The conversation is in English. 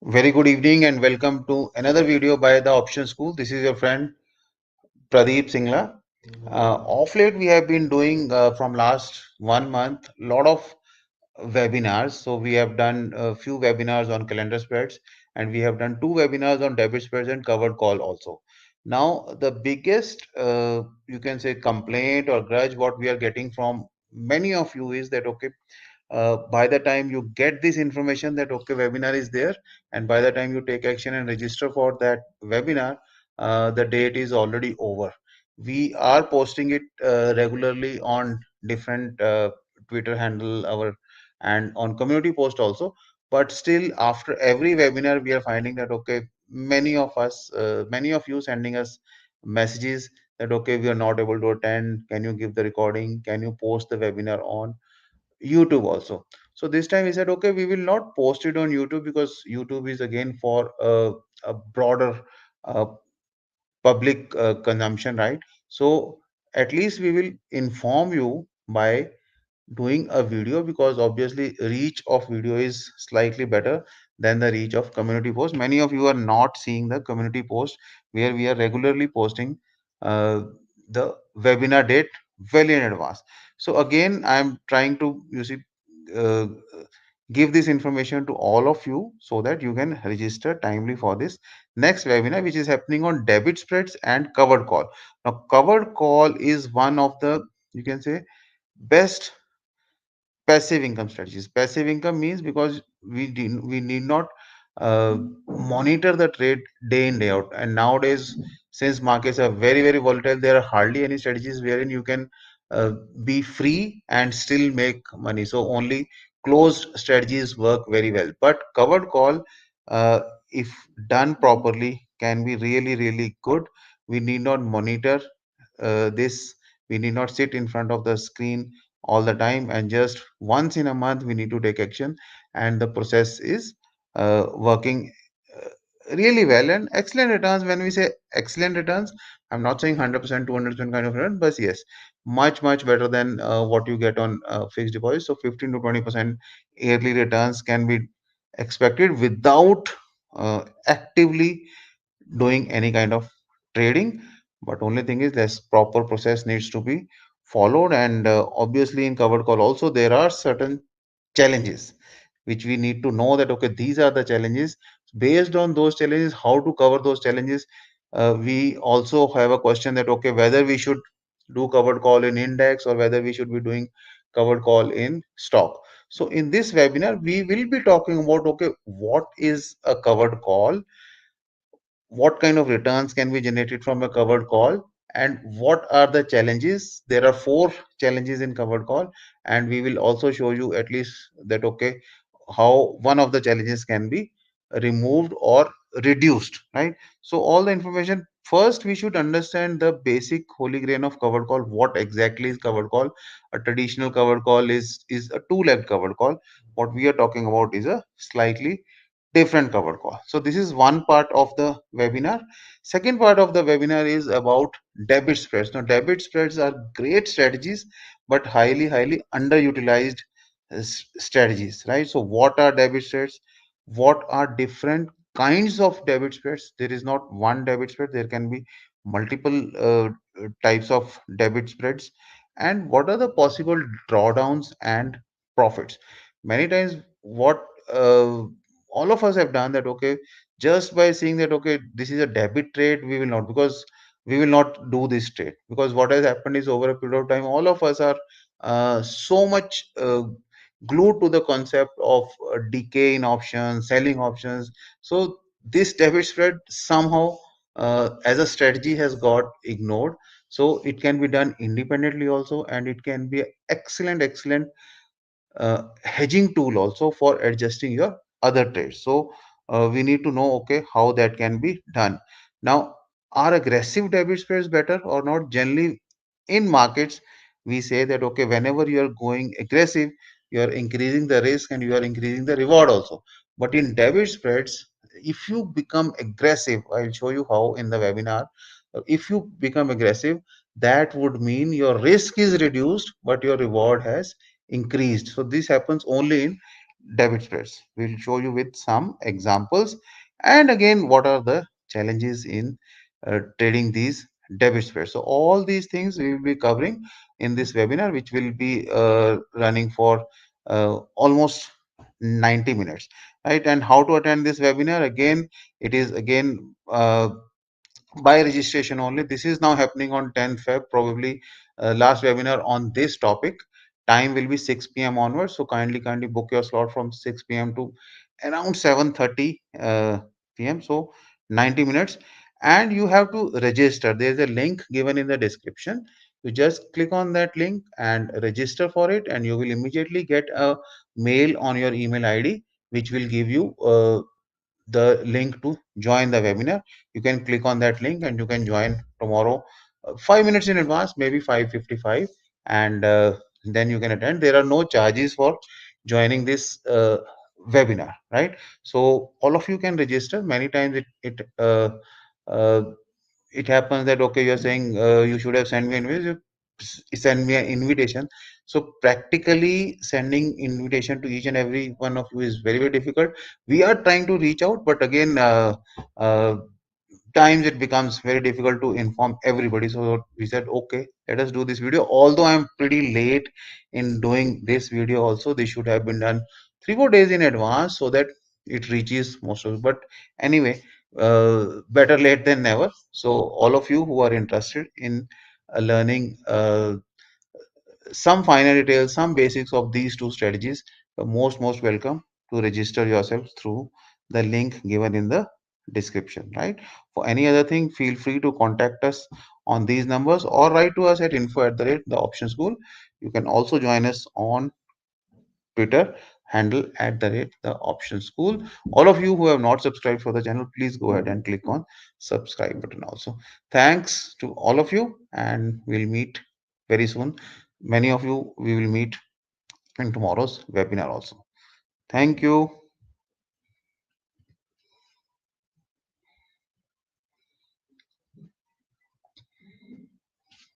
Very good evening and welcome to another video by the Option School. This is your friend Pradeep Singla. Of late, we have been doing from last 1 month lot of webinars. So we have done a few webinars on calendar spreads and we have done two webinars on debit spreads and covered call also. Now, the biggest you can say complaint or grudge what we are getting from many of you is that okay, by the time you get this information that okay webinar is there, and by the time you take action and register for that webinar, the date is already over. We are posting it regularly on different Twitter handle our and on community post also, but still after every webinar we are finding that okay many of us many of you sending us messages that okay we are not able to attend, can you give the recording, can you post the webinar on YouTube also. So this time we said, okay, we will not post it on YouTube because YouTube is again for a broader uh, public consumption, right? So at least we will inform you by doing a video because obviously reach of video is slightly better than the reach of community post. Many of you are not seeing the community post where we are regularly posting uh, the webinar date well in advance. So again I'm trying to uh, give this information to all of you so that you can register timely for this next webinar, which is happening on debit spreads and covered call. Now covered call is one of the, you can say, best passive income strategies. Passive income means because we need not uh, monitor the trade day in day out. And nowadays, since markets are very volatile, there are hardly any strategies wherein you can be free and still make money. So only closed strategies work very well. But covered call, uh, if done properly, can be really good. We need not monitor this. We need not sit in front of the screen all the time, and just once in a month we need to take action, and the process is working really well and excellent returns. When we say excellent returns, I'm not saying 100% 200% kind of return, but yes, much better than what you get on fixed deposits. So 15 to 20% yearly returns can be expected without actively doing any kind of trading. But only thing is this proper process needs to be followed, and obviously in covered call also there are certain challenges which we need to know that okay these are the challenges. Based on those challenges, how to cover those challenges. We also have a question that okay whether we should do covered call in index or whether we should be doing covered call in stock. So in this webinar we will be talking about okay what is a covered call, what kind of returns can be generated from a covered call, and what are the challenges. There are four challenges in covered call, and we will also show you at least that okay how one of the challenges can be removed or reduced, right? So all the information, first we should understand the basic holy grain of covered call. What exactly is covered call? A traditional covered call is a two-leg covered call. What we are talking about is a slightly different covered call. So this is one part of the webinar. Second part of the webinar is about debit spreads. Now debit spreads are great strategies but highly underutilized strategies, right? So what are debit spreads? What are different kinds of debit spreads? There is not one debit spread, there can be multiple types of debit spreads. And what are the possible drawdowns and profits? Many times what all of us have done that okay just by seeing that okay this is a debit trade, we will not, because we will not do this trade, because what has happened is over a period of time all of us are so much glued to the concept of decay in options, selling options. So this debit spread somehow as a strategy has got ignored. So it can be done independently also, and it can be excellent hedging tool also for adjusting your other trades. So we need to know okay how that can be done. Now, are aggressive debit spreads better or not? Generally in markets we say that okay whenever you are going aggressive, you are increasing the risk and you are increasing the reward also. But in debit spreads, if you become aggressive, I'll show you how in the webinar. If you become aggressive, that would mean your risk is reduced but your reward has increased. So this happens only in debit spreads. We'll show you with some examples. And again, what are the challenges in trading these debit spreads. So all these things we will be covering in this webinar, which will be running for almost 90 minutes, right? And how to attend this webinar? Again, it is again by registration only. This is now happening on 10th Feb, probably last webinar on this topic. Time will be 6 p.m. onwards. So kindly book your slot from 6 p.m. to around 7:30 p.m. So 90 minutes. And you have to register. There's a link given in the description. You just click on that link and register for it, and you will immediately get a mail on your email ID, which will give you the link to join the webinar. You can click on that link and you can join tomorrow 5 minutes in advance, maybe 5:55, and then you can attend. There are no charges for joining this webinar, right? So all of you can register. Many times uh, it happens that okay, you're saying you should have sent me an invitation. Send me an invitation. So practically sending invitation to each and every one of you is very difficult. We are trying to reach out, but again, uh, times it becomes very difficult to inform everybody. So we said, okay, let us do this video. Although I'm pretty late in doing this video, also this should have been done 3 4 days in advance so that it reaches most of. But anyway, better late than never. So all of you who are interested in learning some finer details, some basics of these two strategies, you're most welcome to register yourself through the link given in the description, right? For any other thing, feel free to contact us on these numbers or write to us at info@the option school. You can also join us on Twitter handle @the option school. All of you who have not subscribed for the channel, please go ahead and click on subscribe button also. Thanks to all of you, and we'll meet very soon. Many of you we will meet in tomorrow's webinar also. Thank you.